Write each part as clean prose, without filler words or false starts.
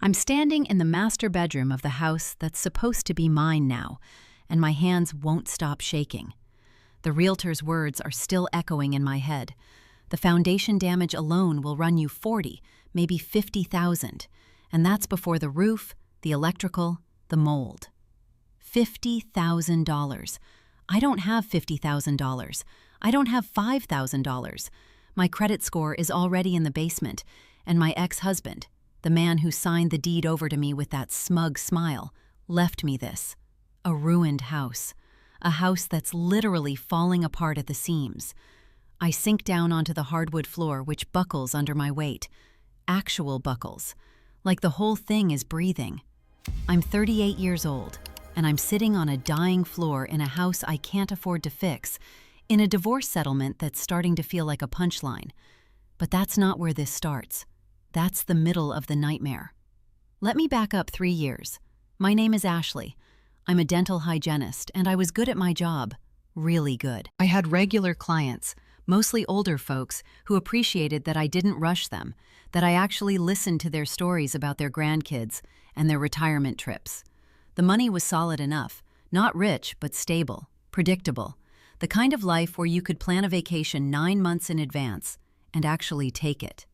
I'm standing in the master bedroom of the house that's supposed to be mine now, and my hands won't stop shaking. The realtor's words are still echoing in my head. The foundation damage alone will run you 40, maybe 50,000, and that's before the roof, the electrical, the mold. $50,000. I don't have $50,000. I don't have $5,000. My credit score is already in the basement, and my ex-husband, the man who signed the deed over to me with that smug smile, left me this. A ruined house. A house that's literally falling apart at the seams. I sink down onto the hardwood floor, which buckles under my weight. Actual buckles. Like the whole thing is breathing. I'm 38 years old, and I'm sitting on a dying floor in a house I can't afford to fix, in a divorce settlement that's starting to feel like a punchline. But that's not where this starts. That's the middle of the nightmare. Let me back up 3 years. My name is Ashley. I'm a dental hygienist, and I was good at my job. Really good. I had regular clients, mostly older folks, who appreciated that I didn't rush them, that I actually listened to their stories about their grandkids and their retirement trips. The money was solid enough, not rich, but stable, predictable, the kind of life where you could plan a vacation 9 months in advance and actually take it.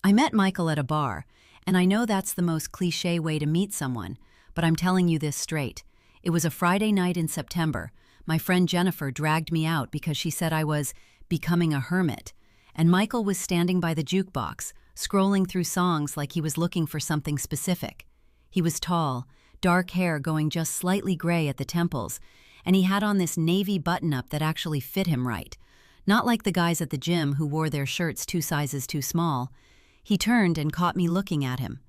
I met Michael at a bar, and I know that's the most cliché way to meet someone, but I'm telling you this straight. It was a Friday night in September. My friend Jennifer dragged me out because she said I was becoming a hermit, and Michael was standing by the jukebox, scrolling through songs like he was looking for something specific. He was tall, dark hair going just slightly gray at the temples, and he had on this navy button-up that actually fit him right. Not like the guys at the gym who wore their shirts 2 sizes too small. He turned and caught me looking at him.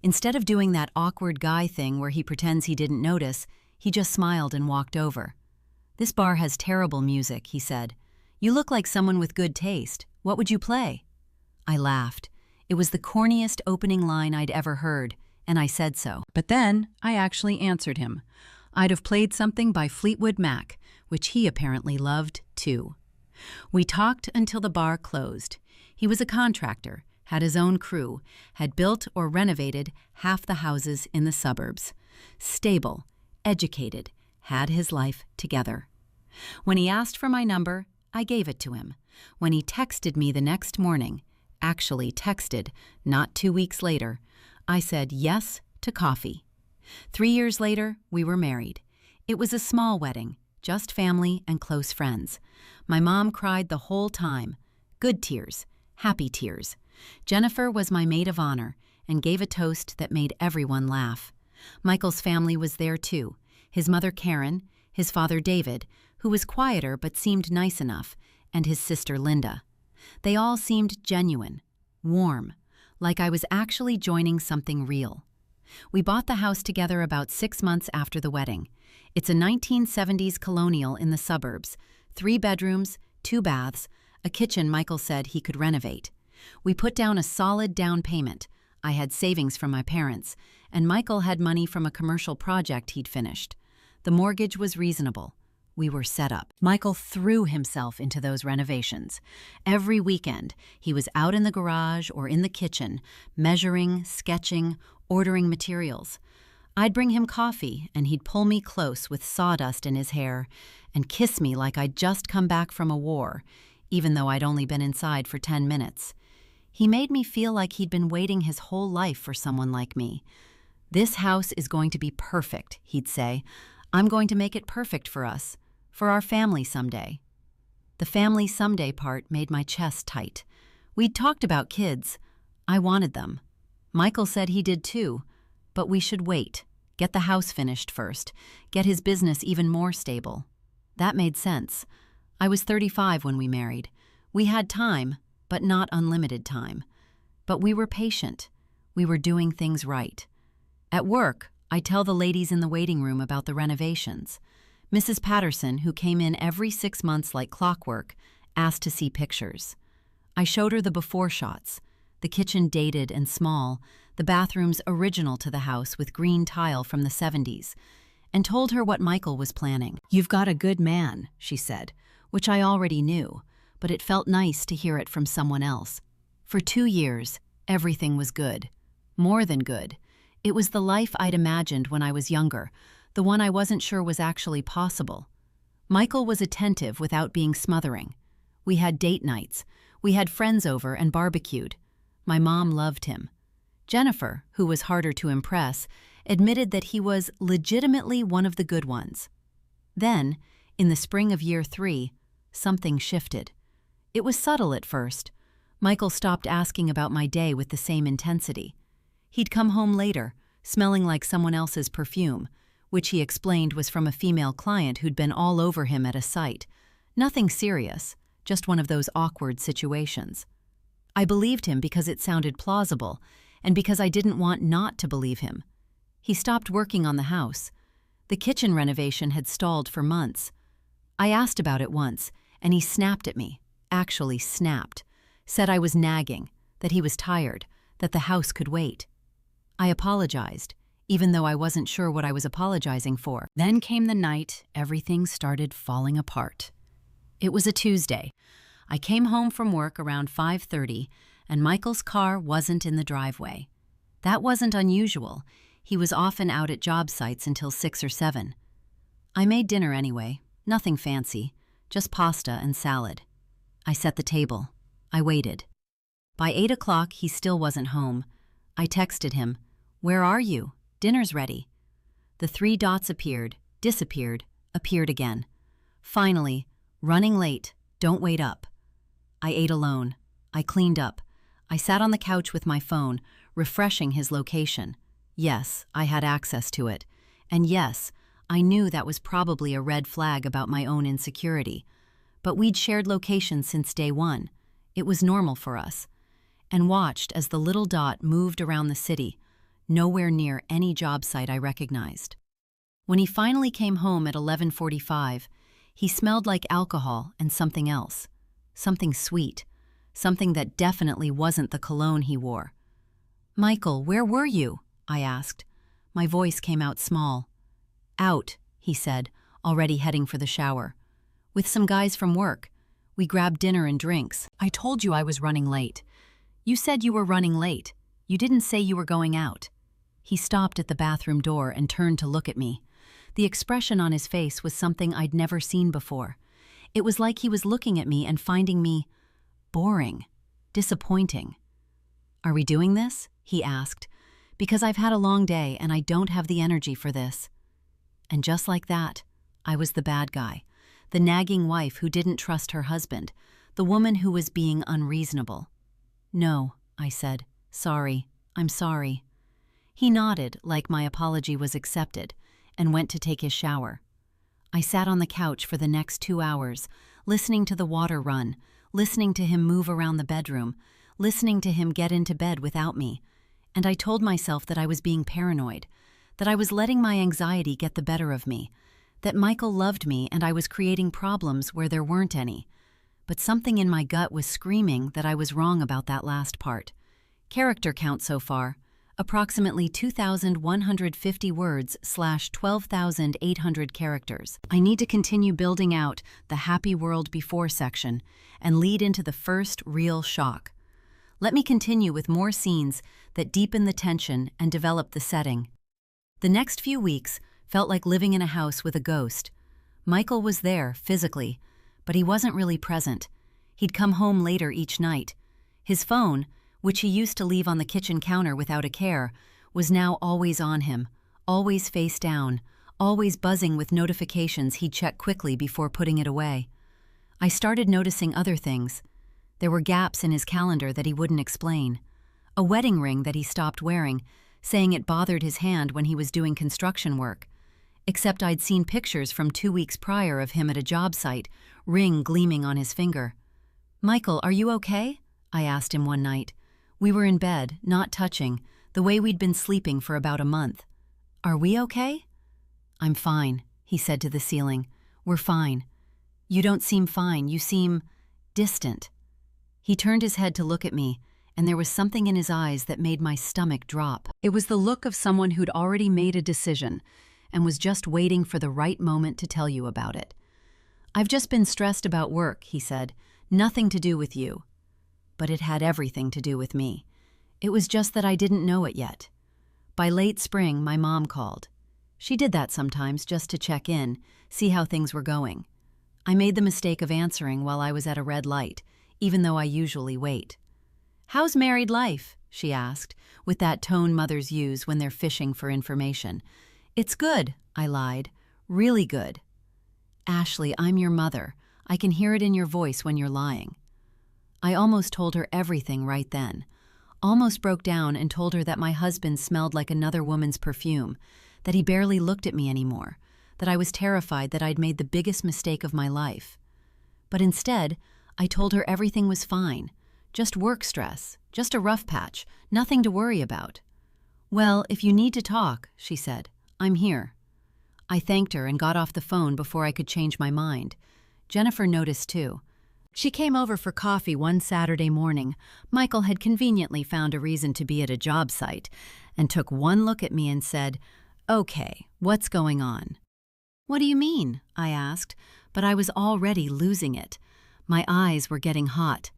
Instead of doing that awkward guy thing where he pretends he didn't notice, he just smiled and walked over. "This bar has terrible music," he said. "You look like someone with good taste. What would you play?" I laughed. It was the corniest opening line I'd ever heard, and I said so. But then I actually answered him. I'd have played something by Fleetwood Mac, which he apparently loved too. We talked until the bar closed. He was a contractor, had his own crew, had built or renovated half the houses in the suburbs. Stable, educated, had his life together. When he asked for my number, I gave it to him. When he texted me the next morning, actually texted, not 2 weeks later, I said yes to coffee. 3 years later, we were married. It was a small wedding, just family and close friends. My mom cried the whole time. Good tears, happy tears. Jennifer was my maid of honor and gave a toast that made everyone laugh. Michael's family was there too. His mother Karen, his father David, who was quieter but seemed nice enough, and his sister Linda. They all seemed genuine, warm, like I was actually joining something real. We bought the house together about 6 months after the wedding. It's a 1970s colonial in the suburbs, 3 bedrooms, 2 baths, a kitchen Michael said he could renovate. We put down a solid down payment. I had savings from my parents, and Michael had money from a commercial project he'd finished. The mortgage was reasonable. We were set up. Michael threw himself into those renovations. Every weekend, he was out in the garage or in the kitchen, measuring, sketching, ordering materials. I'd bring him coffee, and he'd pull me close with sawdust in his hair and kiss me like I'd just come back from a war, even though I'd only been inside for 10 minutes. He made me feel like he'd been waiting his whole life for someone like me. "This house is going to be perfect," he'd say. "I'm going to make it perfect for us, for our family someday." The family someday part made my chest tight. We'd talked about kids. I wanted them. Michael said he did too, but we should wait, get the house finished first, get his business even more stable. That made sense. I was 35 when we married. We had time, but not unlimited time. But we were patient. We were doing things right. At work, I tell the ladies in the waiting room about the renovations. Mrs. Patterson, who came in every 6 months like clockwork, asked to see pictures. I showed her the before shots, the kitchen dated and small, the bathrooms original to the house with green tile from the 70s, and told her what Michael was planning. "You've got a good man," she said, which I already knew, but it felt nice to hear it from someone else. For 2 years, everything was good. More than good. It was the life I'd imagined when I was younger, the one I wasn't sure was actually possible. Michael was attentive without being smothering. We had date nights. We had friends over and barbecued. My mom loved him. Jennifer, who was harder to impress, admitted that he was legitimately one of the good ones. Then, in the spring of year 3, something shifted. It was subtle at first. Michael stopped asking about my day with the same intensity. He'd come home later, smelling like someone else's perfume, which he explained was from a female client who'd been all over him at a site. Nothing serious, just one of those awkward situations. I believed him because it sounded plausible, and because I didn't want not to believe him. He stopped working on the house. The kitchen renovation had stalled for months. I asked about it once, and he snapped at me, actually snapped, said I was nagging, that he was tired, that the house could wait. I apologized, even though I wasn't sure what I was apologizing for. Then came the night everything started falling apart. It was a Tuesday. I came home from work around 5:30, and Michael's car wasn't in the driveway. That wasn't unusual. He was often out at job sites until 6 or 7. I made dinner anyway, nothing fancy, just pasta and salad. I set the table. I waited. By 8 o'clock, he still wasn't home. I texted him, "Where are you? Dinner's ready." The 3 dots appeared, disappeared, appeared again. Finally, "Running late, don't wait up." I ate alone. I cleaned up. I sat on the couch with my phone, refreshing his location. Yes, I had access to it. And yes, I knew that was probably a red flag about my own insecurity. But we'd shared locations since day 1. It was normal for us. And watched as the little dot moved around the city, nowhere near any job site I recognized. When he finally came home at 11:45, he smelled like alcohol and something else. Something sweet. Something that definitely wasn't the cologne he wore. "Michael, where were you?" I asked. My voice came out small. "Out," he said, already heading for the shower. "With some guys from work. We grabbed dinner and drinks. I told you I was running late." "You said you were running late. You didn't say you were going out." He stopped at the bathroom door and turned to look at me. The expression on his face was something I'd never seen before. It was like he was looking at me and finding me boring, disappointing. "Are we doing this?" he asked. "Because I've had a long day and I don't have the energy for this." And just like that, I was the bad guy, the nagging wife who didn't trust her husband, the woman who was being unreasonable. "No," I said. "Sorry, I'm sorry." He nodded like my apology was accepted and went to take his shower. I sat on the couch for the next 2 hours, listening to the water run, listening to him move around the bedroom, listening to him get into bed without me, and I told myself that I was being paranoid, that I was letting my anxiety get the better of me, that Michael loved me and I was creating problems where there weren't any. But something in my gut was screaming that I was wrong about that last part. Character count so far, approximately 2,150 words / 12,800 characters. I need to continue building out the happy world before section and lead into the first real shock. Let me continue with more scenes that deepen the tension and develop the setting. The next few weeks felt like living in a house with a ghost. Michael was there, physically, but he wasn't really present. He'd come home later each night. His phone, which he used to leave on the kitchen counter without a care, was now always on him, always face down, always buzzing with notifications he'd check quickly before putting it away. I started noticing other things. There were gaps in his calendar that he wouldn't explain. A wedding ring that he stopped wearing, saying it bothered his hand when he was doing construction work. Except I'd seen pictures from 2 weeks prior of him at a job site, ring gleaming on his finger. "Michael, are you okay?" I asked him one night. We were in bed, not touching, the way we'd been sleeping for about a month. "Are we okay?" "I'm fine," he said to the ceiling. "We're fine." "You don't seem fine, you seem distant." He turned his head to look at me, and there was something in his eyes that made my stomach drop. It was the look of someone who'd already made a decision and was just waiting for the right moment to tell you about it. "I've just been stressed about work," he said. "Nothing to do with you." But it had everything to do with me. It was just that I didn't know it yet. By late spring, my mom called. She did that sometimes just to check in, see how things were going. I made the mistake of answering while I was at a red light, even though I usually wait. "How's married life?" she asked, with that tone mothers use when they're fishing for information. "It's good," I lied. "Really good." "Ashley, I'm your mother. I can hear it in your voice when you're lying." I almost told her everything right then. Almost broke down and told her that my husband smelled like another woman's perfume, that he barely looked at me anymore, that I was terrified that I'd made the biggest mistake of my life. But instead, I told her everything was fine, just work stress, just a rough patch, nothing to worry about. "Well, if you need to talk," she said, "I'm here." I thanked her and got off the phone before I could change my mind. Jennifer noticed too. She came over for coffee one Saturday morning. Michael had conveniently found a reason to be at a job site and took one look at me and said, "Okay, what's going on?" "What do you mean?" I asked, but I was already losing it. My eyes were getting hot.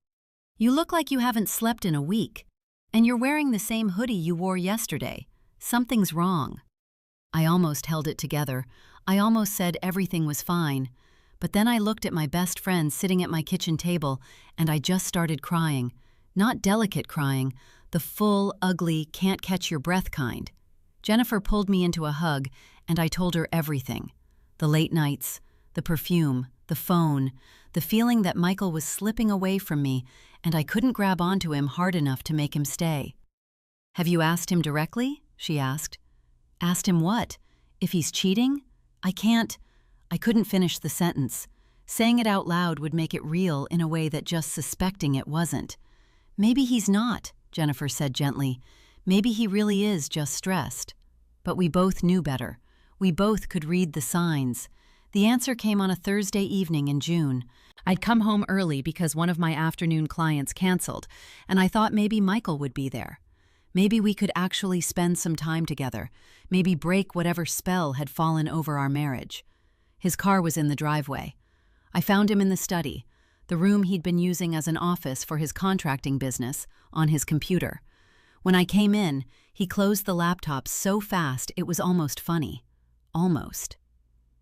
"You look like you haven't slept in a week, and you're wearing the same hoodie you wore yesterday. Something's wrong." I almost held it together. I almost said everything was fine. But then I looked at my best friend sitting at my kitchen table, and I just started crying. Not delicate crying, the full, ugly, can't-catch-your-breath kind. Jennifer pulled me into a hug, and I told her everything. The late nights, the perfume, the phone, the feeling that Michael was slipping away from me, and I couldn't grab onto him hard enough to make him stay. "Have you asked him directly?" she asked. "Asked him what? If he's cheating? I couldn't finish the sentence. Saying it out loud would make it real in a way that just suspecting it wasn't. "Maybe he's not," Jennifer said gently. "Maybe he really is just stressed." But we both knew better. We both could read the signs. The answer came on a Thursday evening in June. I'd come home early because one of my afternoon clients canceled, and I thought maybe Michael would be there. Maybe we could actually spend some time together, maybe break whatever spell had fallen over our marriage. His car was in the driveway. I found him in the study, the room he'd been using as an office for his contracting business, on his computer. When I came in, he closed the laptop so fast it was almost funny. Almost.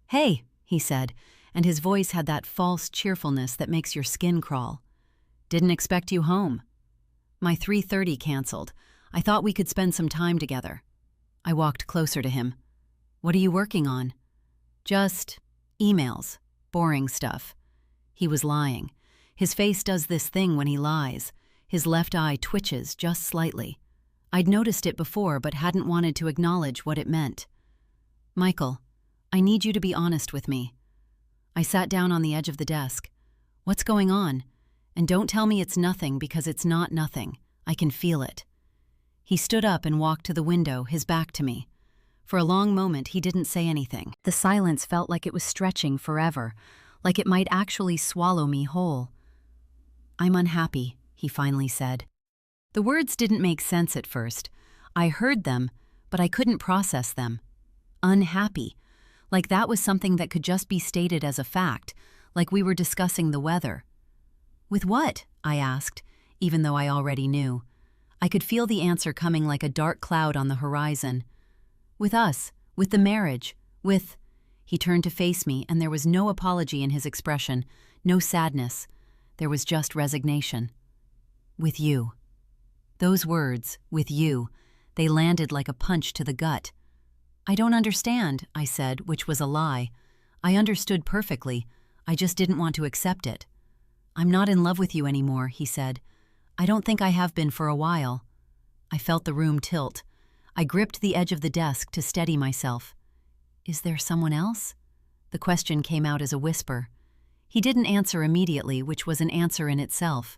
"Hey," he said, and his voice had that false cheerfulness that makes your skin crawl. "Didn't expect you home." "My 3:30 canceled. I thought we could spend some time together." I walked closer to him. "What are you working on?" "Just emails. Boring stuff." He was lying. His face does this thing when he lies. His left eye twitches just slightly. I'd noticed it before but hadn't wanted to acknowledge what it meant. "Michael, I need you to be honest with me." I sat down on the edge of the desk. "What's going on? And don't tell me it's nothing, because it's not nothing. I can feel it." He stood up and walked to the window, his back to me. For a long moment, he didn't say anything. The silence felt like it was stretching forever, like it might actually swallow me whole. "I'm unhappy," he finally said. The words didn't make sense at first. I heard them, but I couldn't process them. Unhappy. Like that was something that could just be stated as a fact, like we were discussing the weather. "With what?" I asked, even though I already knew. I could feel the answer coming like a dark cloud on the horizon. "With us, with the marriage, with—" He turned to face me, and there was no apology in his expression, no sadness. There was just resignation. "With you." Those words, "with you," they landed like a punch to the gut. "I don't understand," I said, which was a lie. I understood perfectly. I just didn't want to accept it. "I'm not in love with you anymore," he said. "I don't think I have been for a while." I felt the room tilt. I gripped the edge of the desk to steady myself. "Is there someone else?" The question came out as a whisper. He didn't answer immediately, which was an answer in itself.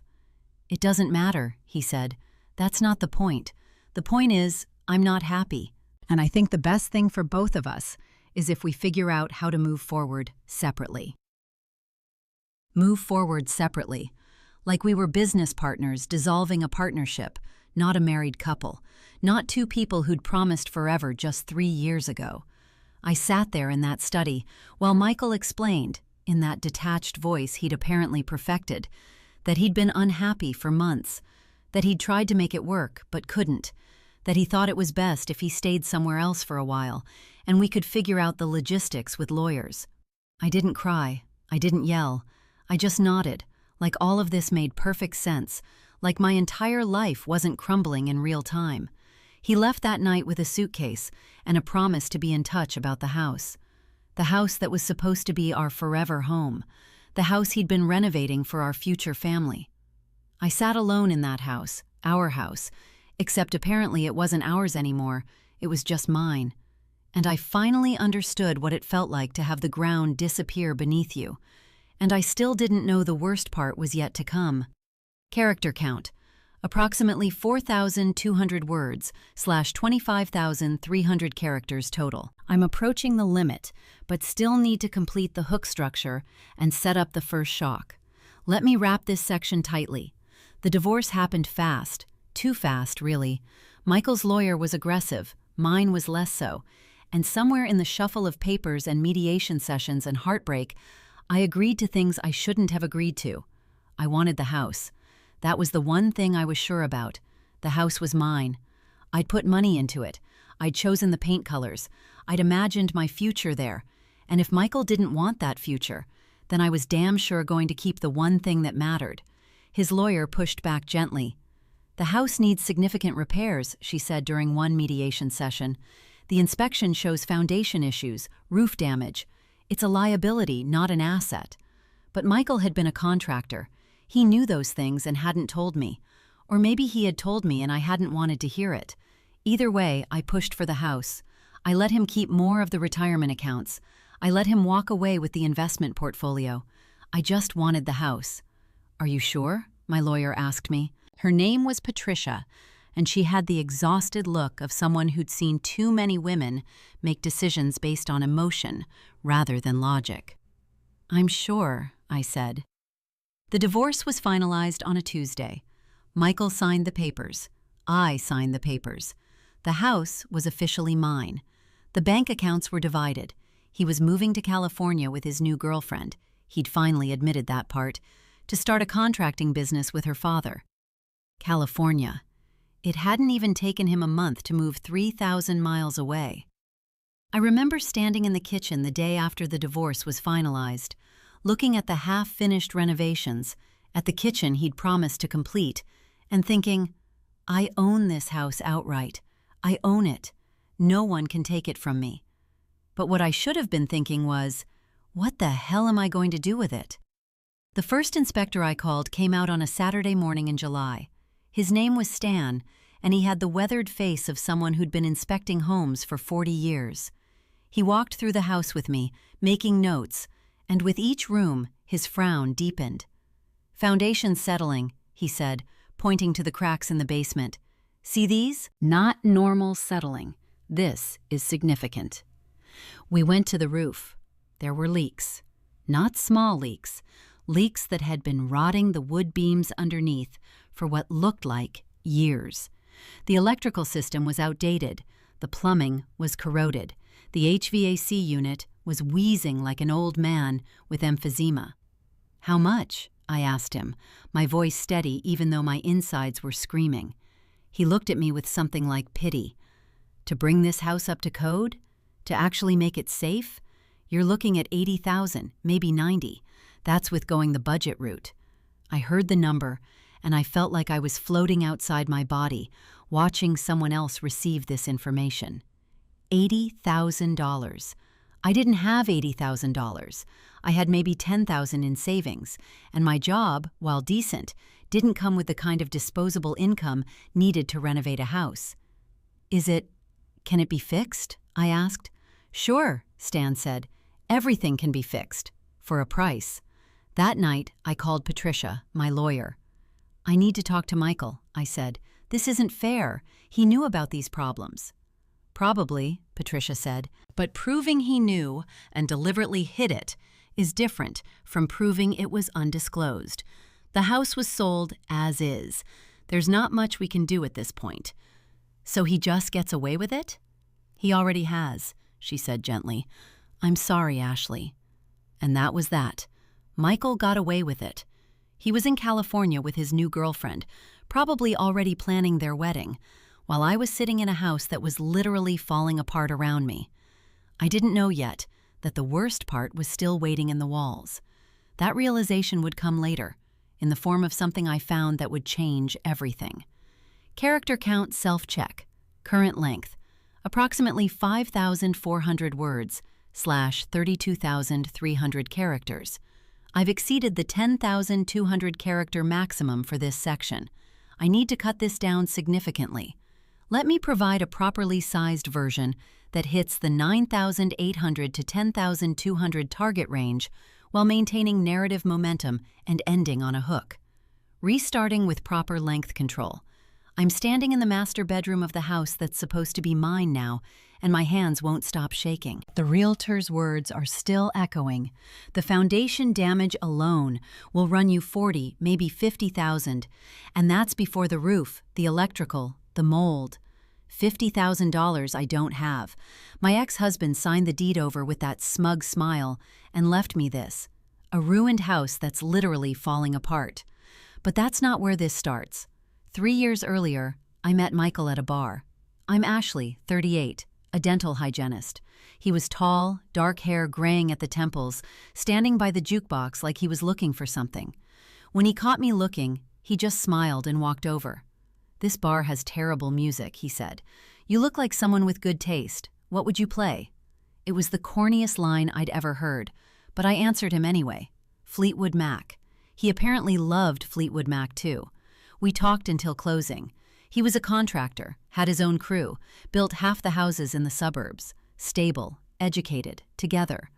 "It doesn't matter," he said. "That's not the point. The point is, I'm not happy. And I think the best thing for both of us is if we figure out how to move forward separately." Move forward separately. Like we were business partners dissolving a partnership, not a married couple. Not two people who'd promised forever just 3 years ago. I sat there in that study while Michael explained, in that detached voice he'd apparently perfected, that he'd been unhappy for months, that he'd tried to make it work but couldn't, that he thought it was best if he stayed somewhere else for a while, and we could figure out the logistics with lawyers. I didn't cry. I didn't yell. I just nodded, like all of this made perfect sense, like my entire life wasn't crumbling in real time. He left that night with a suitcase and a promise to be in touch about the house. The house that was supposed to be our forever home. The house he'd been renovating for our future family. I sat alone in that house, our house, except apparently it wasn't ours anymore, it was just mine. And I finally understood what it felt like to have the ground disappear beneath you. And I still didn't know the worst part was yet to come. Character count. Approximately 4,200 words / 25,300 characters total. I'm approaching the limit, but still need to complete the hook structure and set up the first shock. Let me wrap this section tightly. The divorce happened fast. Too fast, really. Michael's lawyer was aggressive, mine was less so, and somewhere in the shuffle of papers and mediation sessions and heartbreak, I agreed to things I shouldn't have agreed to. I wanted the house. That was the one thing I was sure about. The house was mine. I'd put money into it. I'd chosen the paint colors. I'd imagined my future there. And if Michael didn't want that future, then I was damn sure going to keep the one thing that mattered. His lawyer pushed back gently. "The house needs significant repairs," she said during one mediation session. "The inspection shows foundation issues, roof damage. It's a liability, not an asset." But Michael had been a contractor. He knew those things and hadn't told me. Or maybe he had told me and I hadn't wanted to hear it. Either way, I pushed for the house. I let him keep more of the retirement accounts. I let him walk away with the investment portfolio. I just wanted the house. "Are you sure?" my lawyer asked me. Her name was Patricia, and she had the exhausted look of someone who'd seen too many women make decisions based on emotion rather than logic. "I'm sure," I said. The divorce was finalized on a Tuesday. Michael signed the papers. I signed the papers. The house was officially mine. The bank accounts were divided. He was moving to California with his new girlfriend. He'd finally admitted that part. To start a contracting business with her father. California. It hadn't even taken him a month to move 3,000 miles away. I remember standing in the kitchen the day after the divorce was finalized, looking at the half-finished renovations, at the kitchen he'd promised to complete, and thinking, I own this house outright. I own it. No one can take it from me. But what I should have been thinking was, what the hell am I going to do with it? The first inspector I called came out on a Saturday morning in July. His name was Stan, and he had the weathered face of someone who'd been inspecting homes for 40 years. He walked through the house with me, making notes, and with each room, his frown deepened. "Foundation's settling," he said, pointing to the cracks in the basement. "See these? Not normal settling. This is significant." We went to the roof. There were leaks. Not small leaks. Leaks that had been rotting the wood beams underneath for what looked like years. The electrical system was outdated. The plumbing was corroded. The HVAC unit was wheezing like an old man with emphysema. "How much?" I asked him, my voice steady even though my insides were screaming. He looked at me with something like pity. "To bring this house up to code? To actually make it safe? You're looking at 80,000, maybe 90. That's with going the budget route." I heard the number, and I felt like I was floating outside my body, watching someone else receive this information. $80,000. I didn't have $80,000. I had maybe $10,000 in savings, and my job, while decent, didn't come with the kind of disposable income needed to renovate a house. Can it be fixed?" I asked. "Sure," Stan said. "Everything can be fixed. For a price." That night, I called Patricia, my lawyer. "I need to talk to Michael," I said. "This isn't fair. He knew about these problems." "Probably," Patricia said, "but proving he knew and deliberately hid it is different from proving it was undisclosed. The house was sold as is. There's not much we can do at this point. So he just gets away with it?" "He already has," she said gently. "I'm sorry, Ashley." And that was that. Michael got away with it. He was in California with his new girlfriend, probably already planning their wedding. while I was sitting in a house that was literally falling apart around me. I didn't know yet that the worst part was still waiting in the walls. That realization would come later, in the form of something I found that would change everything. Character count self-check. Current length, approximately 5,400 words / 32,300 characters. I've exceeded the 10,200 character maximum for this section. I need to cut this down significantly. Let me provide a properly sized version that hits the 9,800 to 10,200 target range while maintaining narrative momentum and ending on a hook. Restarting with proper length control. I'm standing in the master bedroom of the house that's supposed to be mine now, and my hands won't stop shaking. The realtor's words are still echoing. The foundation damage alone will run you 40, maybe 50,000, and that's before the roof, the electrical, the mold. $50,000 I don't have. My ex-husband signed the deed over with that smug smile and left me this, a ruined house that's literally falling apart. But that's not where this starts. 3 years earlier, I met Michael at a bar. I'm Ashley, 38, a dental hygienist. He was tall, dark hair graying at the temples, standing by the jukebox like he was looking for something. When he caught me looking, he just smiled and walked over. "This bar has terrible music," he said. "You look like someone with good taste. What would you play?" It was the corniest line I'd ever heard, but I answered him anyway. Fleetwood Mac. He apparently loved Fleetwood Mac too. We talked until closing. He was a contractor, had his own crew, built half the houses in the suburbs, stable, educated, together.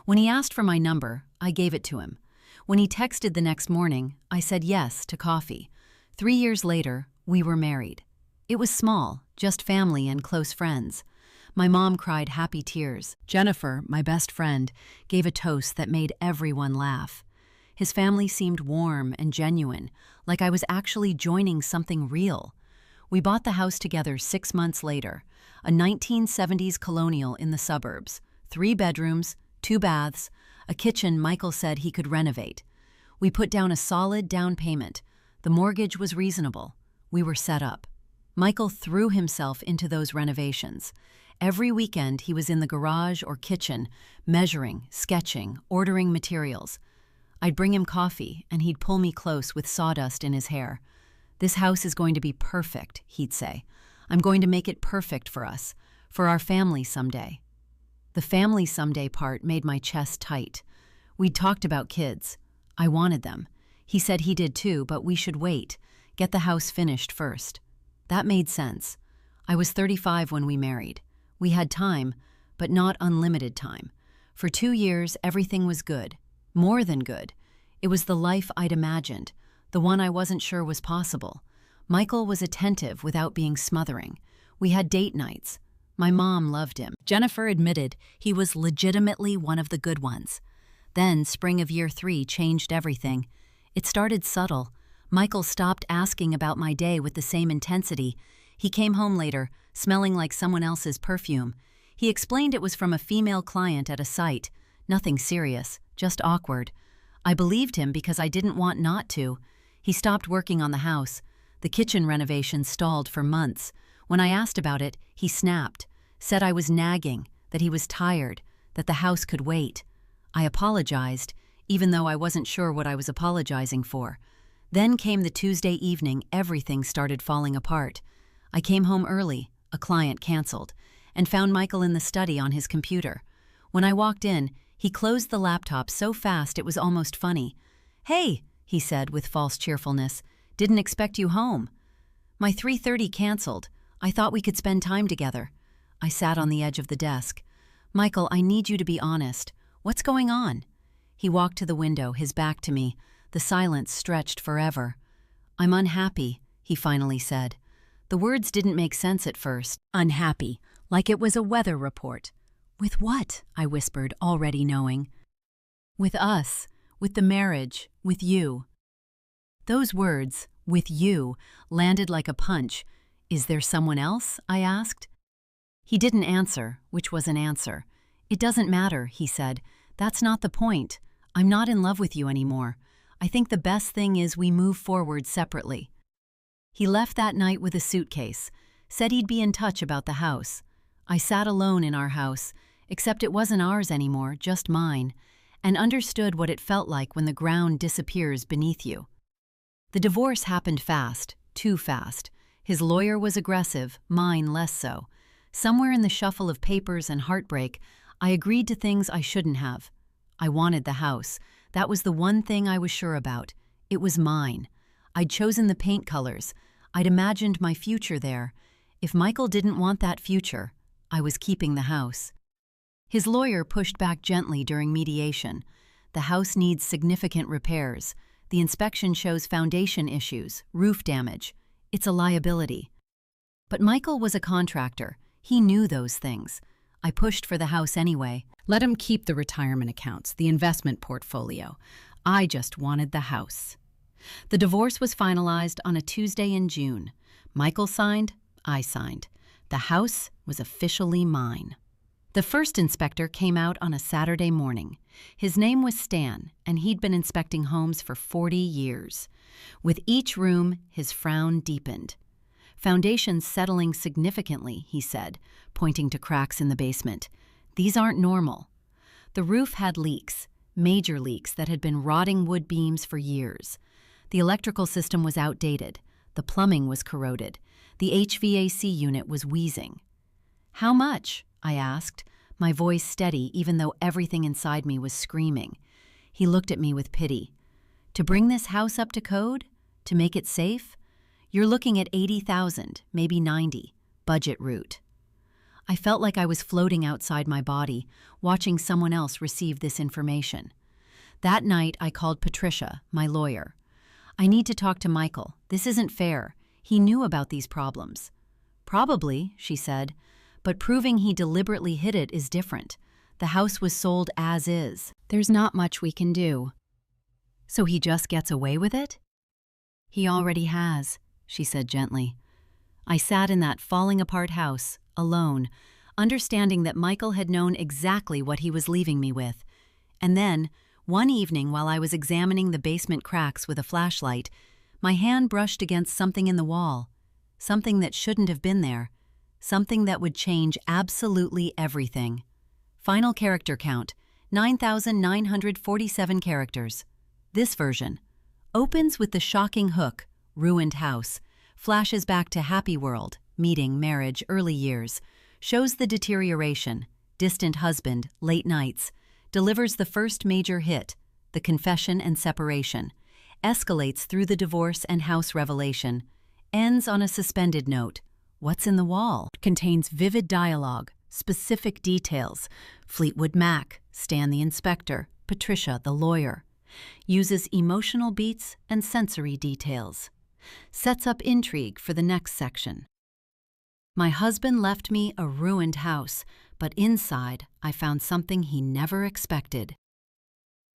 When he asked for my number, I gave it to him. When he texted the next morning, I said yes to coffee. 3 years later, we were married. It was small, just family and close friends. My mom cried happy tears. Jennifer, my best friend, gave a toast that made everyone laugh. His family seemed warm and genuine, like I was actually joining something real. We bought the house together 6 months later, a 1970s colonial in the suburbs, 3 bedrooms, 2 baths, a kitchen Michael said he could renovate. We put down a solid down payment. The mortgage was reasonable. We were set up. Michael threw himself into those renovations. Every weekend he was in the garage or kitchen, measuring, sketching, ordering materials. I'd bring him coffee, and he'd pull me close with sawdust in his hair. "This house is going to be perfect," he'd say. "I'm going to make it perfect for us, for our family someday." The family someday part made my chest tight. We'd talked about kids. I wanted them. He said he did too, but we should wait, get the house finished first. That made sense. I was 35 when we married. We had time, but not unlimited time. For 2 years, everything was good. More than good. It was the life I'd imagined, the one I wasn't sure was possible. Michael was attentive without being smothering. We had date nights. My mom loved him. Jennifer admitted he was legitimately one of the good ones. Then, spring of year 3 changed everything. It started subtle. Michael stopped asking about my day with the same intensity. He came home later, smelling like someone else's perfume. He explained it was from a female client at a site. Nothing serious, just awkward. I believed him because I didn't want not to. He stopped working on the house. The kitchen renovation stalled for months. When I asked about it, he snapped, said I was nagging, that he was tired, that the house could wait. I apologized, even though I wasn't sure what I was apologizing for. Then came the Tuesday evening everything started falling apart. I came home early, a client canceled, and found Michael in the study on his computer. When I walked in, he closed the laptop so fast it was almost funny. "Hey," he said with false cheerfulness, "didn't expect you home." "My 3:30 canceled. I thought we could spend time together." I sat on the edge of the desk. "Michael, I need you to be honest. What's going on?" He walked to the window, his back to me. The silence stretched forever. "I'm unhappy," he finally said. The words didn't make sense at first. Unhappy, like it was a weather report. "With what?" I whispered, already knowing. "With us, with the marriage, with you." Those words, "with you," landed like a punch. "Is there someone else?" I asked. He didn't answer, which was an answer. "It doesn't matter," he said. "That's not the point. I'm not in love with you anymore. I think the best thing is we move forward separately." He left that night with a suitcase, said he'd be in touch about the house. I sat alone in our house, except it wasn't ours anymore, just mine, and understood what it felt like when the ground disappears beneath you. The divorce happened fast, too fast. His lawyer was aggressive, mine less so. Somewhere in the shuffle of papers and heartbreak, I agreed to things I shouldn't have. I wanted the house. That was the one thing I was sure about. It was mine. I'd chosen the paint colors. I'd imagined my future there. If Michael didn't want that future, I was keeping the house. His lawyer pushed back gently during mediation. The house needs significant repairs. The inspection shows foundation issues, roof damage. It's a liability. But Michael was a contractor. He knew those things. I pushed for the house anyway. Let him keep the retirement accounts, the investment portfolio. I just wanted the house. The divorce was finalized on a Tuesday in June. Michael signed, I signed. The house was officially mine. The first inspector came out on a Saturday morning. His name was Stan, and he'd been inspecting homes for 40 years. With each room, his frown deepened. "Foundations settling significantly," he said, pointing to cracks in the basement. "These aren't normal." The roof had leaks, major leaks that had been rotting wood beams for years. The electrical system was outdated. The plumbing was corroded. The HVAC unit was wheezing. "How much?" I asked, my voice steady even though everything inside me was screaming. He looked at me with pity. "To bring this house up to code? To make it safe? You're looking at 80,000, maybe 90, budget route." I felt like I was floating outside my body, watching someone else receive this information. That night, I called Patricia, my lawyer. "I need to talk to Michael. This isn't fair. He knew about these problems." "Probably," she said, "but proving he deliberately hid it is different. The house was sold as is. There's not much we can do." "So he just gets away with it?" "He already has," she said gently. I sat in that falling-apart house, alone, understanding that Michael had known exactly what he was leaving me with. And then, one evening while I was examining the basement cracks with a flashlight, my hand brushed against something in the wall, something that shouldn't have been there, something that would change absolutely everything. Final character count, 9,947 characters. This version opens with the shocking hook, "Ruined house," flashes back to happy world, meeting, marriage, early years, shows the deterioration, distant husband, late nights, delivers the first major hit, the confession and separation, escalates through the divorce and house revelation, ends on a suspended note. What's in the wall? Contains vivid dialogue, specific details. Fleetwood Mac, Stan the inspector, Patricia the lawyer. Uses emotional beats and sensory details. Sets up intrigue for the next section. My husband left me a ruined house, but inside I found something he never expected.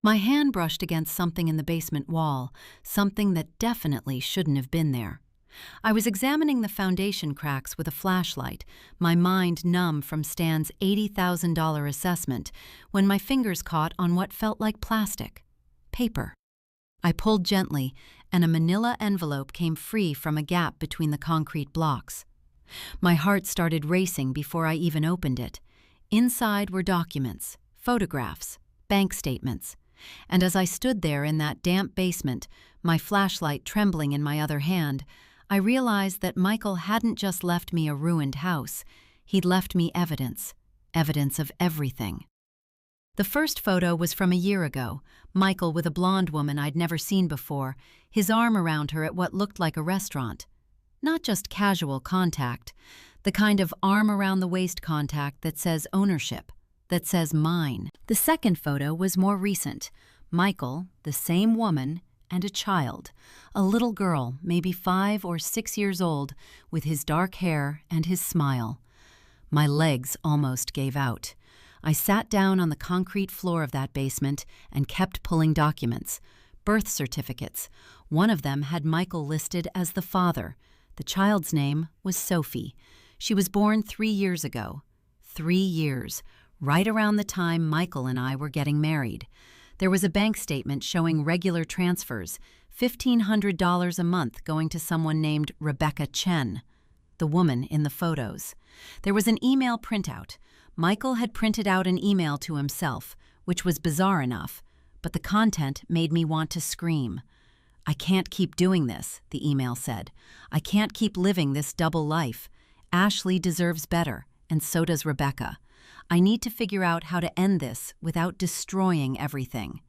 My hand brushed against something in the basement wall, something that definitely shouldn't have been there. I was examining the foundation cracks with a flashlight, my mind numb from Stan's $80,000 assessment, when my fingers caught on what felt like plastic. Paper. I pulled gently, and a manila envelope came free from a gap between the concrete blocks. My heart started racing before I even opened it. Inside were documents, photographs, bank statements. And as I stood there in that damp basement, my flashlight trembling in my other hand, I realized that Michael hadn't just left me a ruined house. He'd left me evidence. Evidence of everything. The first photo was from a year ago, Michael with a blonde woman I'd never seen before, his arm around her at what looked like a restaurant. Not just casual contact, the kind of arm-around-the-waist contact that says ownership, that says mine. The second photo was more recent. Michael, the same woman, and a child, a little girl, maybe 5 or 6 years old, with his dark hair and his smile. My legs almost gave out. I sat down on the concrete floor of that basement and kept pulling documents. Birth certificates. One of them had Michael listed as the father. The child's name was Sophie. She was born 3 years ago. 3 years, right around the time Michael and I were getting married. There was a bank statement showing regular transfers, $1,500 a month going to someone named Rebecca Chen. the woman in the photos. There was an email printout. Michael had printed out an email to himself, which was bizarre enough, but the content made me want to scream. "I can't keep doing this," the email said. "I can't keep living this double life. Ashley deserves better, and so does Rebecca. I need to figure out how to end this without destroying everything."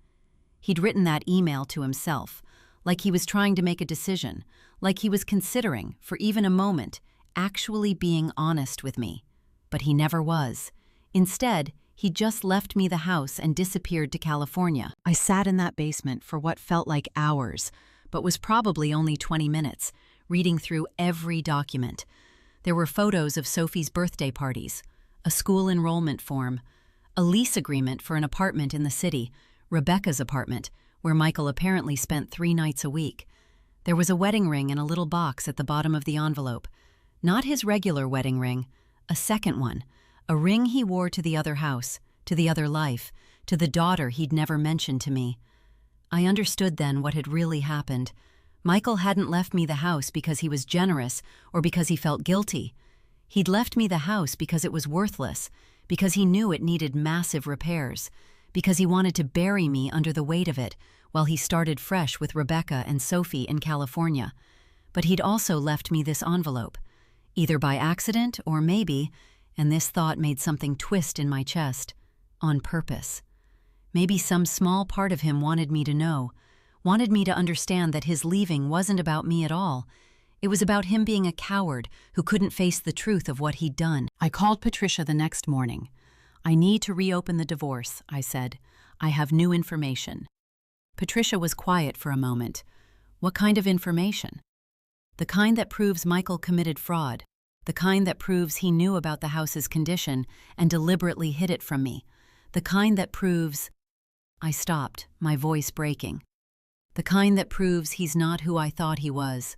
He'd written that email to himself, like he was trying to make a decision, like he was considering, for even a moment, actually being honest with me. But he never was. Instead, he just left me the house and disappeared to California. I sat in that basement for what felt like hours, but was probably only 20 minutes, reading through every document. There were photos of Sophie's birthday parties, a school enrollment form, a lease agreement for an apartment in the city, Rebecca's apartment, where Michael apparently spent 3 nights a week. There was a wedding ring in a little box at the bottom of the envelope. Not his regular wedding ring, a second one, a ring he wore to the other house, to the other life, to the daughter he'd never mentioned to me. I understood then what had really happened. Michael hadn't left me the house because he was generous or because he felt guilty. He'd left me the house because it was worthless, because he knew it needed massive repairs, because he wanted to bury me under the weight of it while he started fresh with Rebecca and Sophie in California. But he'd also left me this envelope, either by accident or maybe, and this thought made something twist in my chest, on purpose. Maybe some small part of him wanted me to know, wanted me to understand that his leaving wasn't about me at all. It was about him being a coward who couldn't face the truth of what he'd done. I called Patricia the next morning. "I need to reopen the divorce," I said. "I have new information." Patricia was quiet for a moment. "What kind of information?" "The kind that proves Michael committed fraud. The kind that proves he knew about the house's condition and deliberately hid it from me. The kind that proves—" I stopped, my voice breaking. "The kind that proves he's not who I thought he was."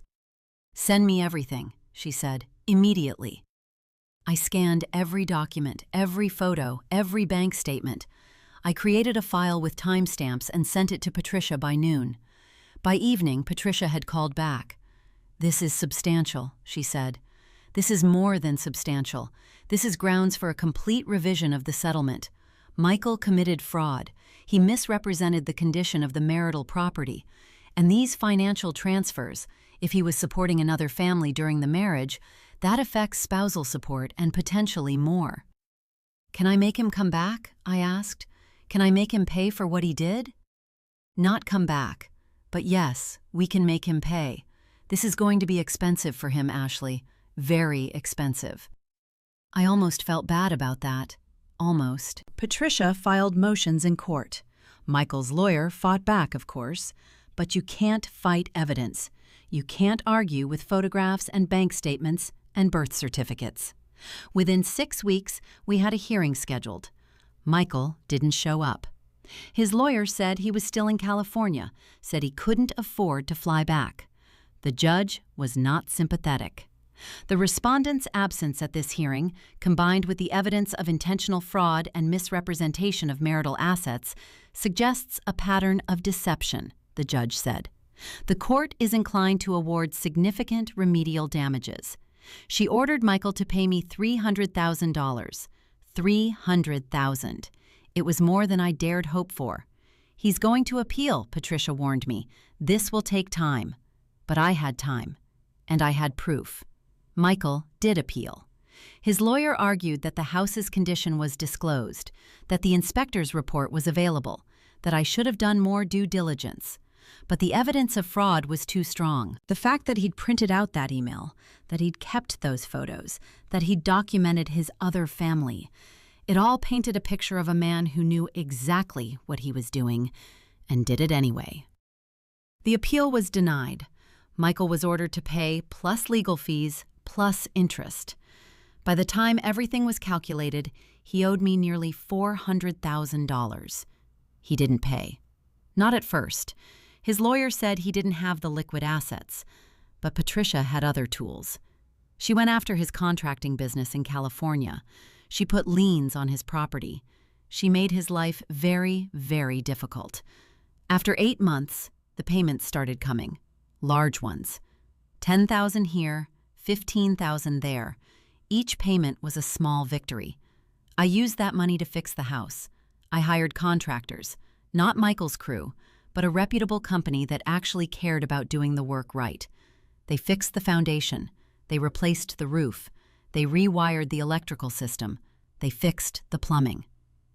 "Send me everything," she said, "immediately." I scanned every document, every photo, every bank statement. I created a file with timestamps and sent it to Patricia by noon. By evening, Patricia had called back. "This is substantial," she said. "This is more than substantial. This is grounds for a complete revision of the settlement. Michael committed fraud. He misrepresented the condition of the marital property. And these financial transfers, if he was supporting another family during the marriage, that affects spousal support and potentially more." "Can I make him come back?" I asked. "Can I make him pay for what he did?" "Not come back. But yes, we can make him pay. This is going to be expensive for him, Ashley. Very expensive." I almost felt bad about that. Almost. Patricia filed motions in court. Michael's lawyer fought back, of course. But you can't fight evidence. You can't argue with photographs and bank statements and birth certificates. Within 6 weeks, we had a hearing scheduled. Michael didn't show up. His lawyer said he was still in California, said he couldn't afford to fly back. The judge was not sympathetic. The respondent's absence at this hearing, combined with the evidence of intentional fraud and misrepresentation of marital assets, suggests a pattern of deception, the judge said. The court is inclined to award significant remedial damages. She ordered Michael to pay me $300,000. $300,000. It was more than I dared hope for. "He's going to appeal," Patricia warned me. "This will take time." But I had time. And I had proof. Michael did appeal. His lawyer argued that the house's condition was disclosed, that the inspector's report was available, that I should have done more due diligence. But the evidence of fraud was too strong. The fact that he'd printed out that email, that he'd kept those photos, that he'd documented his other family, it all painted a picture of a man who knew exactly what he was doing and did it anyway. The appeal was denied. Michael was ordered to pay plus legal fees plus interest. By the time everything was calculated, he owed me nearly $400,000. He didn't pay. Not at first. His lawyer said he didn't have the liquid assets, but Patricia had other tools. She went after his contracting business in California. She put liens on his property. She made his life very, very difficult. After 8 months, the payments started coming. Large ones. $10,000 here, $15,000 there. Each payment was a small victory. I used that money to fix the house. I hired contractors, not Michael's crew, but a reputable company that actually cared about doing the work right. They fixed the foundation. They replaced the roof. They rewired the electrical system. They fixed the plumbing.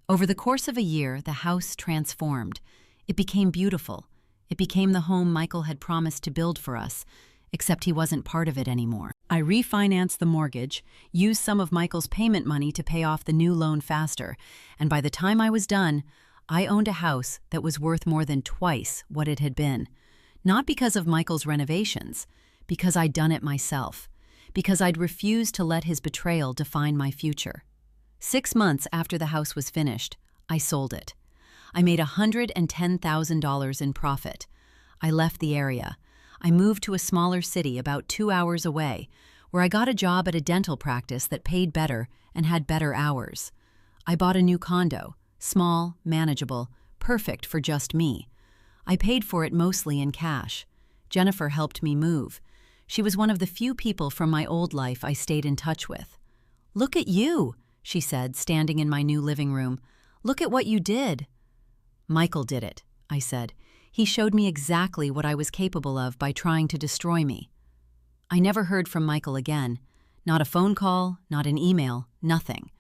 Over the course of a year, the house transformed. It became beautiful. It became the home Michael had promised to build for us, except he wasn't part of it anymore. I refinanced the mortgage, used some of Michael's payment money to pay off the new loan faster, and by the time I was done, I owned a house that was worth more than twice what it had been. Not because of Michael's renovations, because I'd done it myself, because I'd refused to let his betrayal define my future. 6 months after the house was finished, I sold it. I made $110,000 in profit. I left the area. I moved to a smaller city about 2 hours away, where I got a job at a dental practice that paid better and had better hours. I bought a new condo, small, manageable, perfect for just me. I paid for it mostly in cash. Jennifer helped me move. She was one of the few people from my old life I stayed in touch with. "Look at you," she said, standing in my new living room. "Look at what you did." "Michael did it," I said. "He showed me exactly what I was capable of by trying to destroy me." I never heard from Michael again. Not a phone call, not an email, nothing.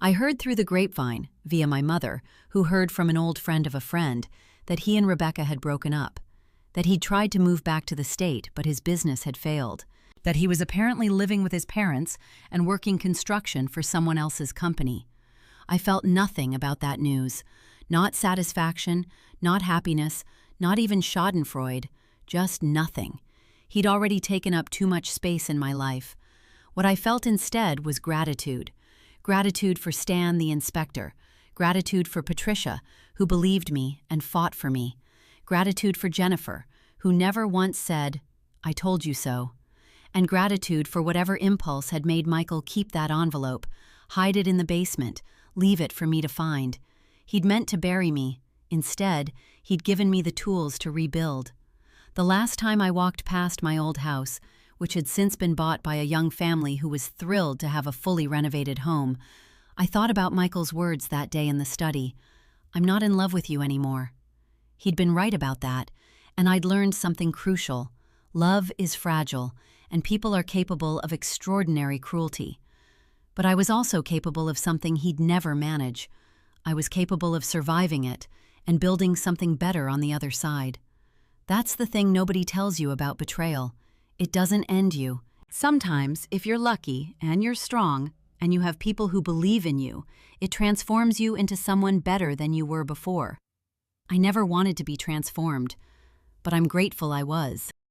I heard through the grapevine, via my mother, who heard from an old friend of a friend, that he and Rebecca had broken up, that he'd tried to move back to the state but his business had failed, that he was apparently living with his parents and working construction for someone else's company. I felt nothing about that news. Not satisfaction, not happiness, not even schadenfreude, just nothing. He'd already taken up too much space in my life. What I felt instead was gratitude. Gratitude for Stan the inspector. Gratitude for Patricia, who believed me and fought for me. Gratitude for Jennifer, who never once said, "I told you so." And gratitude for whatever impulse had made Michael keep that envelope, hide it in the basement, leave it for me to find. He'd meant to bury me. Instead, he'd given me the tools to rebuild. The last time I walked past my old house, which had since been bought by a young family who was thrilled to have a fully renovated home, I thought about Michael's words that day in the study. "I'm not in love with you anymore." He'd been right about that, and I'd learned something crucial. Love is fragile, and people are capable of extraordinary cruelty. But I was also capable of something he'd never manage. I was capable of surviving it and building something better on the other side. That's the thing nobody tells you about betrayal. It doesn't end you. Sometimes, if you're lucky and you're strong and you have people who believe in you, it transforms you into someone better than you were before. I never wanted to be transformed, but I'm grateful I was.